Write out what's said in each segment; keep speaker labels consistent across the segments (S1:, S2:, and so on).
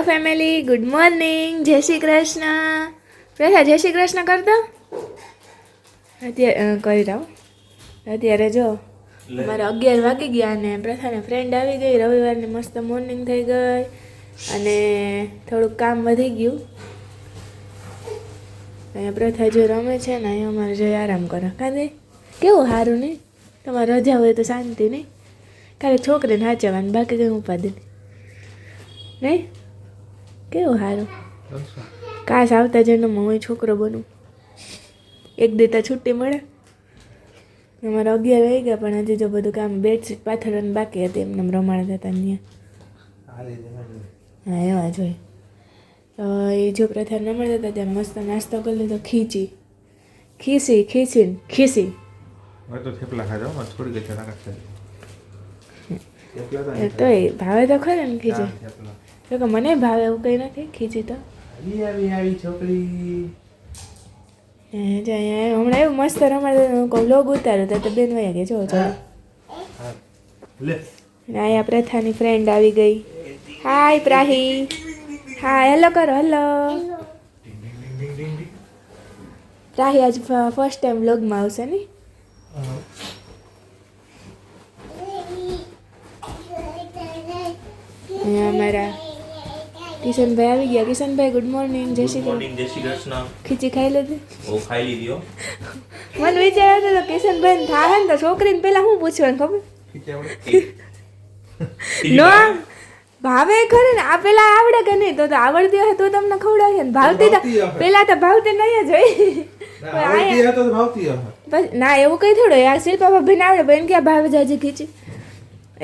S1: Family, good morning, જય શ્રી કૃષ્ણ. પ્રથા જય શ્રી કૃષ્ણ કરતો અત્યારે કરી રહો. અત્યારે જો મારે 11 વાગી ગયા અને પ્રથાને ફ્રેન્ડ આવી ગઈ. રવિવારની મસ્ત મોર્નિંગ થઈ ગઈ અને થોડુંક કામ વધી ગયું. અહીંયા પ્રથા જો રમે છે ને અહીંયા અમારે જો આરામ કરે. કાંદે કેવું સારું નહીં, તમારે રજા હોય તો શાંતિ નહીં, ખાલી છોકરીને સાચવવાનું, બાકી કંઈ ઉપાધિ નહીં. કેવું સારું. કાશ આવતા જન્મમાં હું છોકરો બનું, એક દેતા છુટ્ટી મળે. અમારે 11 વાગી ગયા પણ હજી જો બધું કામ બેડશીટ પાથરવાનું બાકી હતી, એમને રમાડતા હતા ત્યાં. હા એવા જ હોય. તો એ જો પ્રથા રમાડતા હતા ત્યાં મસ્ત નાસ્તો કરી લીધો. ખીસી તો એ ભાવે તો ખરે ને ખીચી. તો કે મને ભાવે એવું કંઈ નથી. ખીચી તો
S2: છોકરી
S1: હમણાં એવું મસ્ત રમાડે લોગ ઉતાર્યો તો બેન વયા ગયા. જો અહીંયા પ્રથાની ફ્રેન્ડ આવી ગઈ. હાય પ્રાહી, હાય, હેલો કરો. હેલો પ્રાહી આજ ફર્સ્ટ ટાઈમ વ્લોગમાં આવશે ને. અહીંયા અમારા કિશનભાઈ આવી ગયા. કિશનભાઈ ગુડ મોર્નિંગ, જય શ્રી કૃષ્ણ. ખીચી ખાઈ લીધી?
S2: ખાઈ લીધી.
S1: મને વિચાર હતો તો કિશનભાઈ થાય ને તો છોકરીને પેલા શું પૂછવાનું ખબર નો ભાવે ખરે ને. આ પેલા આવડે કે નહીં? તો આવડતી હોય તો તમને ખવડાવીએ ને. ભાવતી તો પેલા તો ભાવતી નહીં જ હોય. ના એવું કઈ થોડું યાર. શિલ્પા ભાભીને આવડે બેન ક્યાં ભાવે જાજી ખીચી,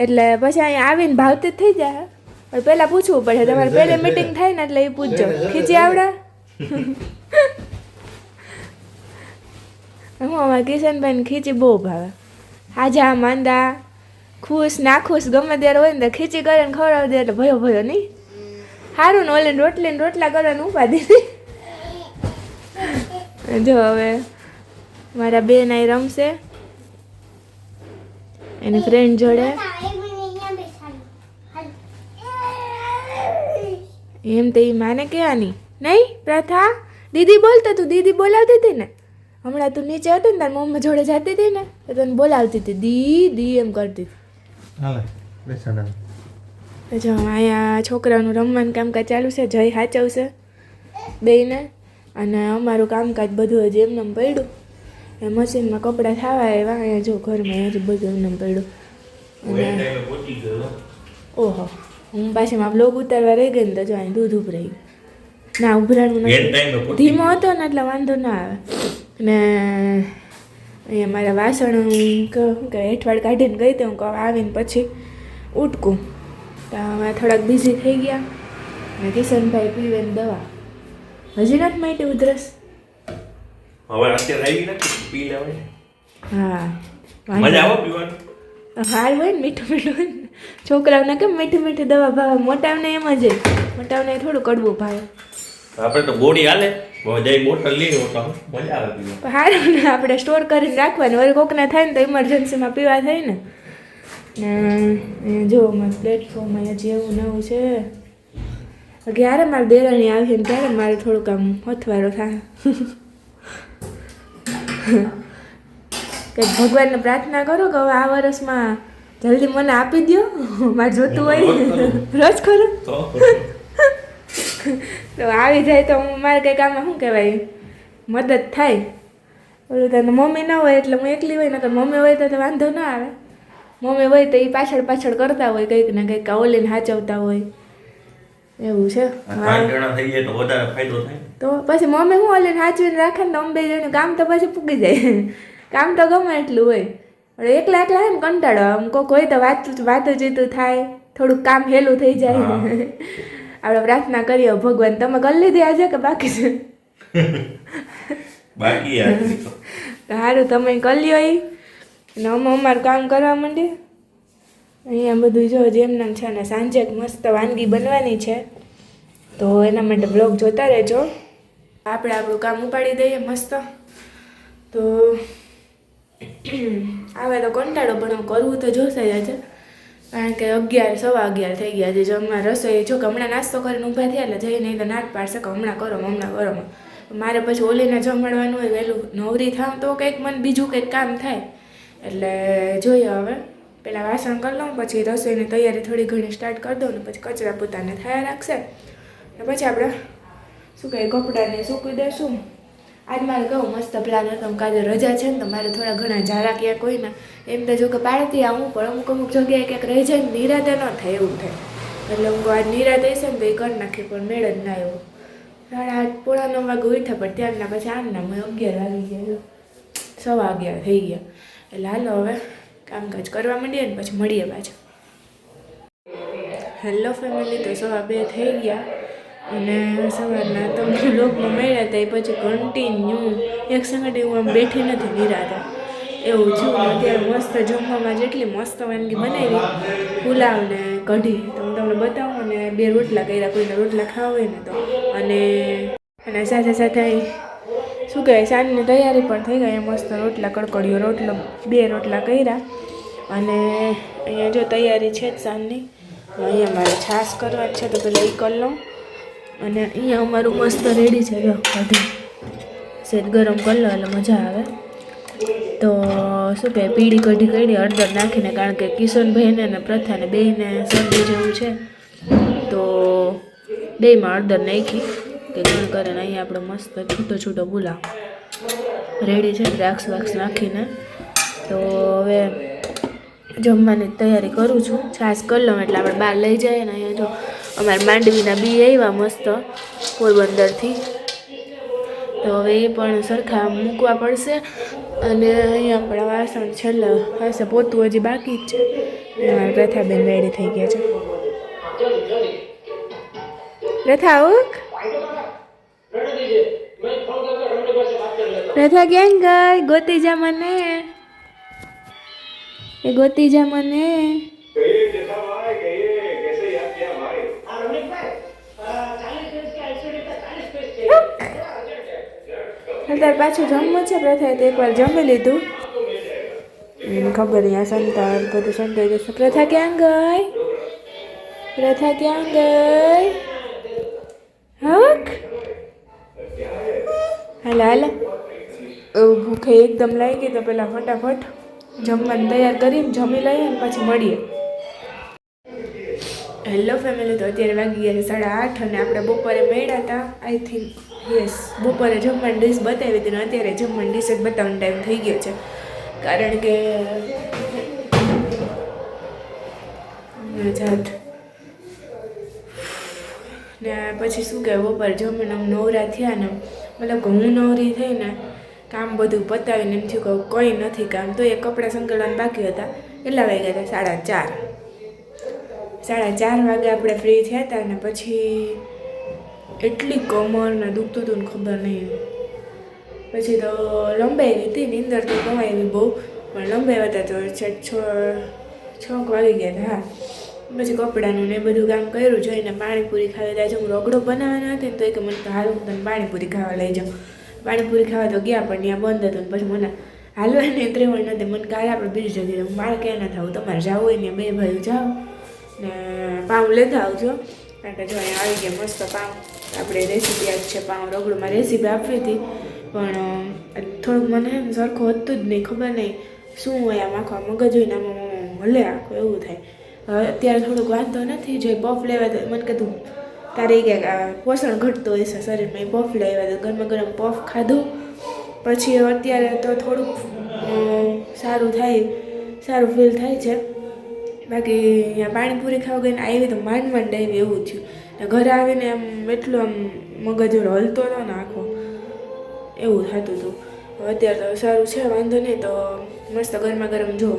S1: એટલે પછી અહીંયા આવીને ભાવતી જ થઈ જાય. પણ પહેલાં પૂછવું પડે. તમારે પહેલે મીટિંગ થાય ને એટલે એ પૂછજો ખીચી આવડે. હું અમારા કિશનભાઈને ખીચી બહુ ભાવે. હાજા માંદા ખુશ નાખુશ ગમે ત્યારે હોય ને તો ખીચી કરીને ખવડાવી દે એટલે ભયો ભયો નહીં. સારું ને ઓલે રોટલા કરવાનું ઉપાધિ નહીં. જો હવે મારા બેન અહીં રમશે એની ફ્રેન્ડ જોડે. એમ તો એ માને કહેવાની નહીં. પ્રથા દીદી બોલતા, તું દીદી બોલાવતી હતી ને હમણાં. તું નીચે હતી ને તાર મમ્મી જોડે જતી હતી ને તો તને બોલાવતી હતી દીદી એમ કરતી હતી. તો જો અહીંયા છોકરાઓનું રમવાનું કામકાજ ચાલુ છે. જય સાચવશે બેયને અને અમારું કામકાજ બધું હજી એમને પડ્યું. એ મશીનમાં કપડાં થવા આવ્યા. અહીંયા જો ઘરમાં હજી બધું એમને પડ્યું. અને ઓહો હું પાછી માં બ્લોગ ઉતારવા રહી ગઈ ને તો જો અહીં દૂધ ઉભરાઈ ગયું. ના ઉભરાણું નથી, ધીમો હતો ને એટલે વાંધો ના આવે. ને અહીંયા મારા વાસણ શું કે હેઠવાડ કાઢીને ગઈ હતી. હું કહું આવીને પછી ઉટકું તો અમે થોડાક બિઝી થઈ ગયા. અને કિશનભાઈ પીવે ને દવા હજી નથી માટી ઉધરસ. હા
S2: મજા આવે પીવાની.
S1: હાર હોય ને મીઠું હોય ને. છોકરાઓને કેમ મીઠી દવા ભાવે, મોટાઓને એમ જ. મોટાઓને થોડું કડવું ભાવે.
S2: આપણે તો બોડી હાલે જઈ બોટલ લઈ તો મજા આવે પીવા.
S1: હારું ને આપણે સ્ટોર કરીને રાખવાનું. વળી કોકને થાય ને તો ઇમરજન્સીમાં પીવા થાય ને. જો મારે પ્લેટફોર્મ હજી એવું નવું છે. ક્યારે મારે દેરાણી આવી ને ત્યારે મારે થોડુંક આમ હથવારો થાય. કંઈક ભગવાનને પ્રાર્થના કરો કે હવે આ વર્ષમાં જલ્દી મને આપી દો, મારે જોતું હોય રોજ ખરું. તો આવી જાય તો હું મારે કંઈક આમાં શું કહેવાય મદદ થાય. ઓલું તને મમ્મી ના હોય એટલે હું એકલી હોય, નકર મમ્મી હોય તો વાંધો ના આવે. મમ્મી હોય તો એ પાછળ કરતા હોય કંઈક ને કંઈક, ઓલીને સાચવતા હોય એવું છે. તો પછી મમ્મી શું ઓલીને સાચવીને રાખે ને તો અમે બે જણનું કામ તો પછી પૂગી જાય. કામ તો ગમે એટલું હોય પણ એકલા હે ને કંટાળો. આમ કોઈક હોય તો વાતું થાય, થોડુંક કામ હેલું થઈ જાય. આપણે પ્રાર્થના કરીએ ભગવાન તમે કરી લીધી આજે કે બાકી છે? સારું તમે કરી લ્યો એ અને અમે અમારું કામ કરવા માંડીએ. અહીંયા બધું જો જેમનામ છે ને સાંજે મસ્ત વાનગી બનવાની છે તો એના માટે બ્લોગ જોતા રહેજો. આપણે આપણું કામ ઉપાડી દઈએ મસ્ત. તો આવે તો કંટાળો પણ કરવું તો જોશે જ. કારણ કે 11 સવા 11 થઈ ગયા છે જમવા રસોઈ જો કે હમણાં નાસ્તો કરીને ઊભા થયા એટલે જઈને તો નાટ પાડશે કે હમણાં કરો મારે પછી ઓલીને જમાડવાનું હોય વહેલું નવરી થાવ તો કંઈક મને બીજું કંઈક કામ થાય એટલે જોઈએ હવે પહેલાં વાસણ કરી લઉં પછી રસોઈની તૈયારી થોડી ઘણી સ્ટાર્ટ કરી દઉં ને પછી કચરા પોતાને થયા રાખશે ને પછી આપણે શું કહે કપડાને સૂકવી દઈશું. આજ મારે કહું મસ્ત પ્લાન હતો કાલે રજા છે ને તો મારે થોડા ઘણા ઝારા ક્યાંક હોય ને એમ તો જો કે પાડતી આવું પણ અમુક જગ્યાએ ક્યાંક રહી જાય ને નિરાતે ન થાય એવું થાય એટલે હું આજ નિરાતે હશે ને તો એ કરી નાખી પણ મેળ જ ના આવ્યો. 8:30 પોણા 9 વાગે ઉઠ્યા પણ ત્યારના પછી આમના મેં 11 વાગી ગયા સવા 11 થઈ ગયા એટલે હાલો હવે કામકાજ કરવા માંડીએ ને પછી મળીએ પાછા. હેલો ફેમિલી, તો સવા 2 થઈ ગયા અને સવારના તમને લોકમાં મળ્યા હતા એ પછી કન્ટિન્યુ એક સંગઠે હું આમ બેઠી નથી નિરાતા એવું છું. અત્યારે મસ્ત જમવામાં જેટલી મસ્ત વાનગી બનાવી પુલાવ ને કઢી તો હું તમને બતાવું અને 2 રોટલા કર્યા કોઈને રોટલા ખાવા હોય ને તો અને સાથે સાથે શું કહેવાય સાંજની તૈયારી પણ થઈ ગઈ મસ્ત રોટલા કડકડીયો રોટલો 2 રોટલા કર્યા અને અહીંયા જો તૈયારી છે જ સાંજની. અહીંયા મારે છાશ કરવા જ છે તો પેલા એ કરી લઉં અને અહીંયા અમારું મસ્ત રેડી છે જો કઢી સેજ ગરમ કરી લો એટલે મજા આવે. તો શું કહે પીળી કઢી કરી હળદર નાખીને કારણ કે કિશનભાઈને ને પ્રથાને બેયને શરદી જેવું છે તો બેયમાં હળદર નાખી કે ગણ કરે ને અહીંયા આપણે મસ્ત છૂટો પુલાવ રેડી છે દ્રાક્ષ વાક્ષ નાખીને. તો હવે જમવાની તૈયારી કરું છું. છાશ કરી લઉં એટલે આપણે બહાર લઈ જઈએ ને અહીંયા જો અમારે માંડવીના બી આવ્યા મસ્ત પોરબંદરથી તો હવે એ પણ સરખા મૂકવા પડશે અને અહીંયા આપણા વાસણ છેલ્લા પાસે પોતું હજી બાકી જ છે. પ્રથાબેન રેડી થઈ ગયા છે. પ્રથા ઉક પ્રથા ક્યાં ગઈ? ગોતી જા મને, એ ગોતી જા મને. અત્યારે પાછું જમવું છે પ્રથાએ તો એકવાર જમી લીધું એને ખબર નહીં આ સંતાર બધું સંતાઈ જશે. પ્રથા ક્યાં ગઈ? પ્રથા ક્યાં ગઈ? હક હાલ ભૂખે એકદમ લાગી તો પેલા ફટાફટ જમવાનું તૈયાર કરીને જમી લઈએ અને પછી મળીએ. હેલો ફેમિલી, તો અત્યારે વાગી ગયા છે 8:30 અને આપણે બપોરે મળ્યા હતા આઈ થિંક યસ બપોરે જમવાની ડીશ બતાવી હતી ને અત્યારે જમવાની ડીશ જ બતાવવાનો ટાઈમ થઈ ગયો છે કારણ કે જાત ને પછી શું કહેવાય બપોરે જમીને આમ નવરા થયા ને મતલબ કે હું નવરી થઈને કામ બધું પતાવીને એમ થયું કે કંઈ નથી કામ તો એ કપડાં સંકળવાના બાકી હતા એટલા વાગ્યા હતા 4:30 વાગે આપણે ફ્રી થયા હતા ને પછી એટલી કમરને દુખતું હતું ને ખબર નહીં પછી તો લંબાઈ હતી નીંદર તો કમાઈ બહુ પણ લંબાઈ હતા તો 6 વાગી ગયા હતા. હા પછી કપડાનું ને બધું કામ કર્યું જોઈને પાણીપુરી ખાવી ત્યાં હું રગડો બનાવવાનો હતી ને તો કે મને તો હાલ હું તને પાણીપુરી ખાવા લઈ જાઉં. પાણીપુરી ખાવા તો ગયા પણ ત્યાં બંધ હતું ને પછી મને હાલવાની ત્રેવડ નથી મને કાલે આપણે બીજી જગ્યાએ મારે ક્યાં ના થવું તમારે જવું હોય ને 2 ભાઈઓ જાઓ ને પાઉં લેતા આવજો કારણ કે જો અહીંયા આવી ગયા મસ્ત પાઉં આપણે રેસીપી આજ છે પાઉં રગડુંમાં રેસીપી આપવી હતી પણ થોડુંક મને સરખું હતું જ નહીં ખબર નહીં શું હોય આમ આખો મગજ હોય ને આમાં હલે આખું એવું થાય. અત્યારે થોડુંક વાંધો નથી જો પફ લેવા તો મને કીધું તારે ક્યાંક પોષણ ઘટતું હોય છે શરીરમાં એ પફ લેવા તો ગરમા ગરમ પફ ખાધું પછી અત્યારે તો થોડુંક સારું સારું ફીલ થાય છે. બાકી અહીંયા પાણીપુરી ખાવા ગઈને આવી તો માંડ આવી એવું થયું ને ઘરે આવીને આમ એટલું આમ મગજોડો હલતો હતો ને આખો એવું થતું હતું. અત્યારે તો સારું છે વાંધો નહીં તો મસ્ત ગરમા ગરમ જો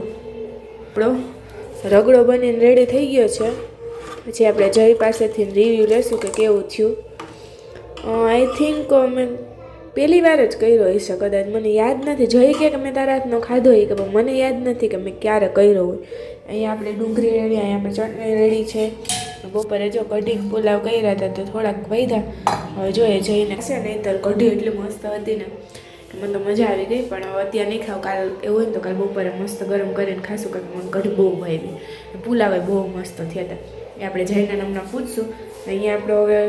S1: આપણો રગડો બનીને રેડી થઈ ગયો છે. પછી આપણે જય પાસેથી રિવ્યૂ લેશું કે કેવું થયું. આઈ થિંક મેં પહેલી વાર જ કર્યો હશે કદાચ મને યાદ નથી. જય કે મેં તારા હાથનો ખાધો હોય કે મને યાદ નથી કે મેં ક્યારે કર્યો હોય. અહીંયા આપણે ડુંગળી રેડી અહીંયા આપણે ચટણી રેડી છે. બપોરે જો કઢી પુલાવ કર્યા હતા તો થોડાક વધ્યા હવે જોઈએ જઈને છે ને તો કઢી એટલી મસ્ત હતી ને કે મને તો મજા આવી ગઈ, પણ હવે અત્યારે નહીં ખાવ. કાલ એવું હોય ને તો કાલ બપોરે મસ્ત ગરમ કરીને ખાશું, કારણ કે મને કઢી બહુ ભાવી. પુલાવ બહુ મસ્ત થયા હતા. એ આપણે જઈને હમણાં પૂછશું. અહીંયા આપણો હવે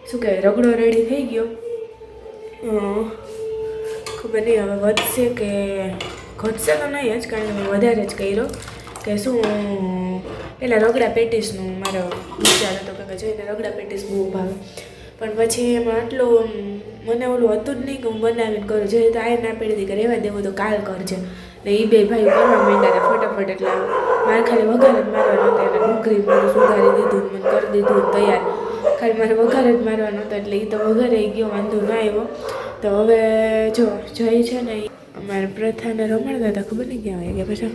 S1: શું કહેવાય રગડો રેડી થઈ ગયો. ખબર નહીં હવે વધશે કે ઘટશે તો નહીં જ, કારણ કે મેં વધારે જ કર્યો કે શું પહેલાં રગડા પેટીસનું મારો વિચાર હતો કે જઈને રગડા પેટીસ બહુ ભાવે, પણ પછી એમાં આટલું મને ઓલું હતું જ નહીં કે હું બનાવીને કરું. જોઈએ તો આ ના પડી હતી કે રહેવા દેવું તો કાલ કરજે. ને એ બે ભાઈઓ કરવા માંડ્યા હતા ફટાફટ, એટલે મારે ખાલી વઘાર જ મારવાનો હતો. એટલે ડુંગળી બધું સુધારી દીધું, મને કરી દીધું તૈયાર. ખાલી મારે વઘાર જ મારવાનો હતો, એટલે એ તો વઘારાઈ ગયો, વાંધો ના આવ્યો. તો હવે જો જઈ છે ને અમારે પ્રથાને રમાડતા હતા, ખબર નહીં ક્યાં હોય કે પછી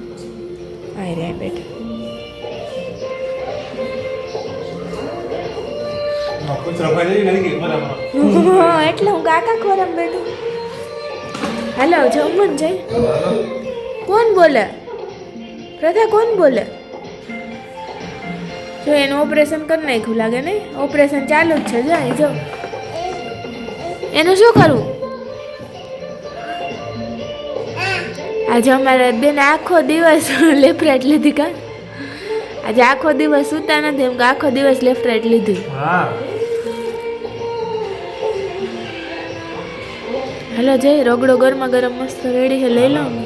S1: આ રહ્યા બેઠા. એટલે હું કાકા ખોરામ બેઠું. હાલો જમવાનું જઈ. કોણ બોલે? પ્રથા કોણ બોલે? જો એનું ઓપરેશન કરી નાખ્યું લાગે ને, ઓપરેશન ચાલુ જ છે. જાય જો એનું શું કરવું? આજે અમારે બેન આખો દિવસ લેફ્ટ લીધી. કા આજે આખો દિવસ સૂતા નથી, એમ કે આખો દિવસ લેફ્ટ રાઈટ લીધી. હાલો જઈ રગડો ગરમા ગરમ મસ્ત રેડી છે, લઈ લો ને.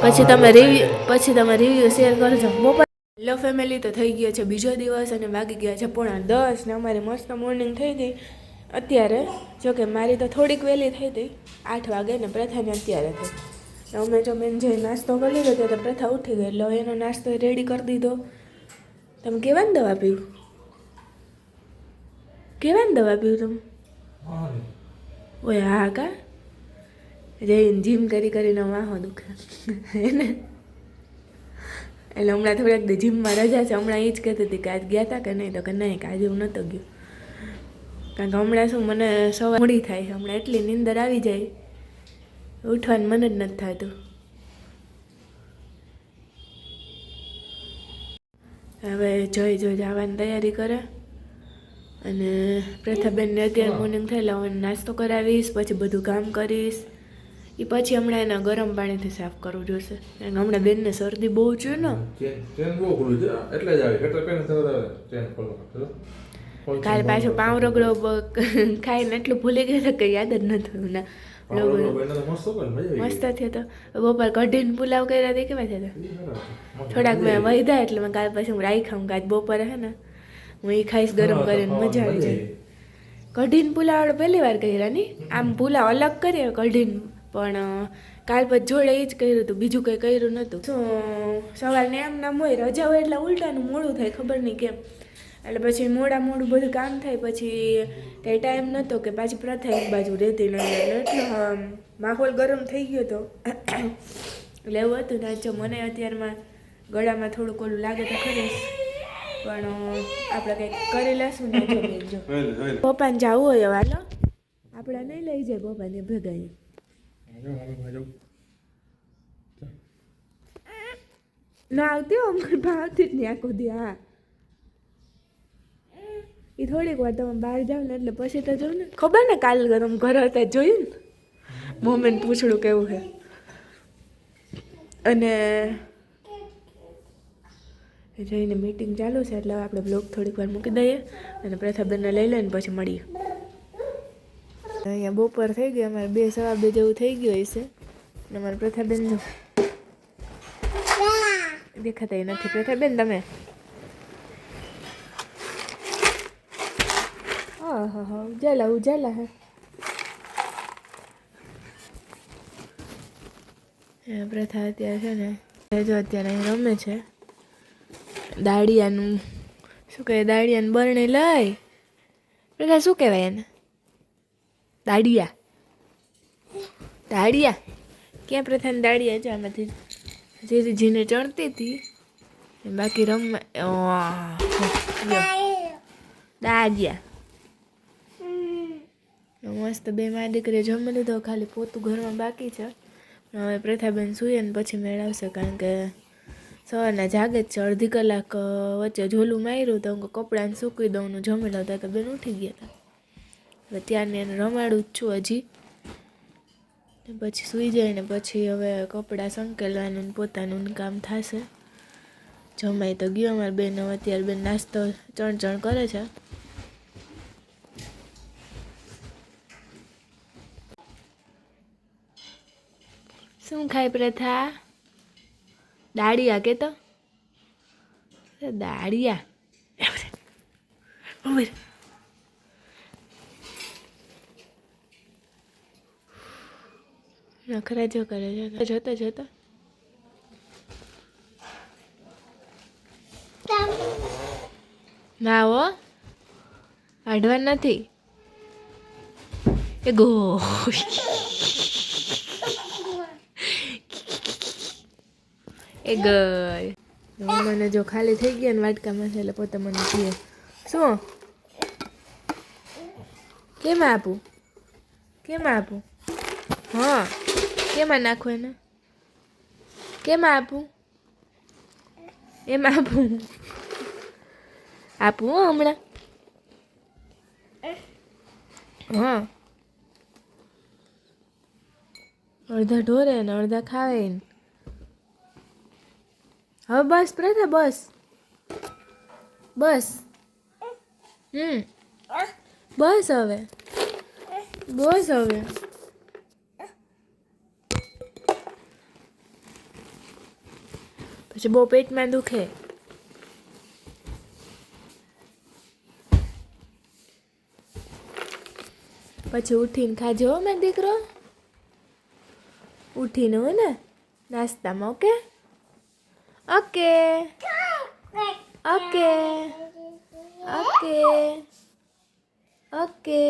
S1: પછી તમે રિવ્યુ શેર કરજો. બપોર હેલો ફેમિલી, તો થઈ ગયો છે બીજો દિવસ અને વાગી ગયા છે 9:30 ને અમારી મસ્ત મોર્નિંગ થઈ ગઈ. અત્યારે જોકે મારી તો થોડીક વહેલી થઈ હતી, 8 વાગે, ને પ્રથાને અત્યારે થઈ. અમે જો બેન જે નાસ્તો કરી લીધો ત્યારે પ્રથા ઉઠી ગઈ, એટલે એનો નાસ્તો રેડી કરી દીધો. તમે કેવાની દવા પીવું? કેવાની દવા પીવું તમે? ઓય હા કા જઈને જીમ કરીને વાહો દુખે એને, એટલે હમણાં થોડાક દી જીમમાં રજા છે. હમણાં એ જ કહેતી હતી કે આજ ગયા હતા કે નહીં, તો કે નહીં કે આજે હું નહોતો ગયો. કારણ કે હમણાં શું મને સવાર મોડી થાય છે, હમણાં એટલી નીંદર આવી જાય, ઉઠવાનું મન જ નથી થતું. હવે જોઈ જવાની તૈયારી કરે. અને પ્રથાબેનને અત્યારે મોર્નિંગ થઈ લાવવાનો નાસ્તો કરાવીશ, પછી બધું કામ કરીશ. એ પછી હમણાં એના ગરમ પાણીથી સાફ કરવું જોશે, કારણ કે હમણાં બેનને શરદી બહુ છે ને. કાલે પાછો પાવ રગડો ખાઈને એટલું ભૂલી ગયા કે યાદ જ નથી. ના મસ્ત થયો તો. બપોર કઢીને પુલાવ કર્યા તે કેવા થયા હતા? થોડાક મેં વધ્યા, એટલે મેં કાલે પછી હું રાખ્યા. હું આજ બપોરે હે ને હું એ ખાઈશ ગરમ કરીને, મજા આવી જાય. કઢીને પુલાવ પહેલી વાર કર્યા નહીં, આમ પુલાવ અલગ કરીએ કઢીને, પણ કાલ પછી જોડે એ જ કર્યું હતું, બીજું કંઈ કર્યું નહોતું. શું સવારને એમ નામ હોય, રજા હોય એટલે ઉલટાનું મોડું થાય, ખબર નહીં કેમ. એટલે પછી મોડું બધું કામ થાય, પછી કંઈ ટાઈમ નહોતો કે પાછી પ્રથા એક બાજુ રહેતી નહીં, એટલો માહોલ ગરમ થઈ ગયો હતો. એટલે એવું હતું ને જો મને અત્યારમાં ગળામાં થોડુંક ઓલું લાગે તો ખરી, પણ આપણે કંઈક કરી લેશું ને. જો પપ્પાને જવું હોય હાલો, આપણે નહીં લઈ જાય પપ્પાને ભેગા. ના આવતી અમને ભાવતી જ નહીં આખો દી. હા એ થોડીક વાર તમે બહાર જાઓ ને એટલે પછી તો જોઉં ને, ખબર ને કાલ તમે ઘર હતા જોયું ને મોમેન્ટ પૂછડું કેવું છે. અને જઈને મીટિંગ ચાલુ છે, એટલે આપણે બ્લોગ થોડીક વાર મૂકી દઈએ અને પ્રથાબેનને લઈ લઈને પછી મળીએ. અહીંયા બપોર થઈ ગઈ, અમારે 2 સવા 2 જેવું થઈ ગયું હશે. અને અમારે પ્રથાબેન જો દેખાતા નથી. પ્રથાબેન તમે હા ઉજાલા હે પ્રથા અત્યારે છે ને, જો અત્યારે અહીં રમે છે દાડિયાનું. શું કહે? દાડિયાનું બરણી લઈ. પ્રથા શું કહેવાય એને? દાડિયા ક્યાં પ્રથાને દાડિયા છે આમાંથી જીને ચણતી હતી, બાકી રમવા દાડિયા મસ્ત. 2 માં દીકરી જમી લીધો, ખાલી પોતું ઘરમાં બાકી છે. હવે પ્રથાબેન સૂઈએ ને પછી મેળવશે, કારણ કે સવારના જાગે જ છે. અડધી કલાક વચ્ચે ઝોલું માર્યું તો હું કપડાને સૂકવી દઉં ને જમી લઉં, તો બેન ઉઠી ગયા હતા. હવે ત્યારની એને રમાડું જ છું હજી. પછી સૂઈ જાય ને પછી હવે કપડાં સંકેલવાનું ને પોતાનું કામ થશે. જમાઈ તો ગયો અમારા બેન, હવે અત્યારે બેન નાસ્તો ચણ કરે છે. શું ખાય પ્રથા? દાળિયા કે તો દાળિયા નખરા જો કરે છે. જોતો ના હો, કાઢવા નથી એ ગો. એ ગઈ મને જો ખાલી થઈ ગયા ને વાટકામાં છે એટલે પોતે મને કહે શું કેમ આપું હા કેમાં નાખું એને કેમાં આપું એમાં આપું હો હમણાં હા અડધા ઢોરે ને અડધા ખાવે ને. હવે બસ પ્રથા બસ બસ હવે પછી બહુ પેટમાં દુખે. પછી ઉઠીને ખાજો હો મારો દીકરો, ઉઠીને હોય ને નાસ્તામાં. Okay okay okay okay okay.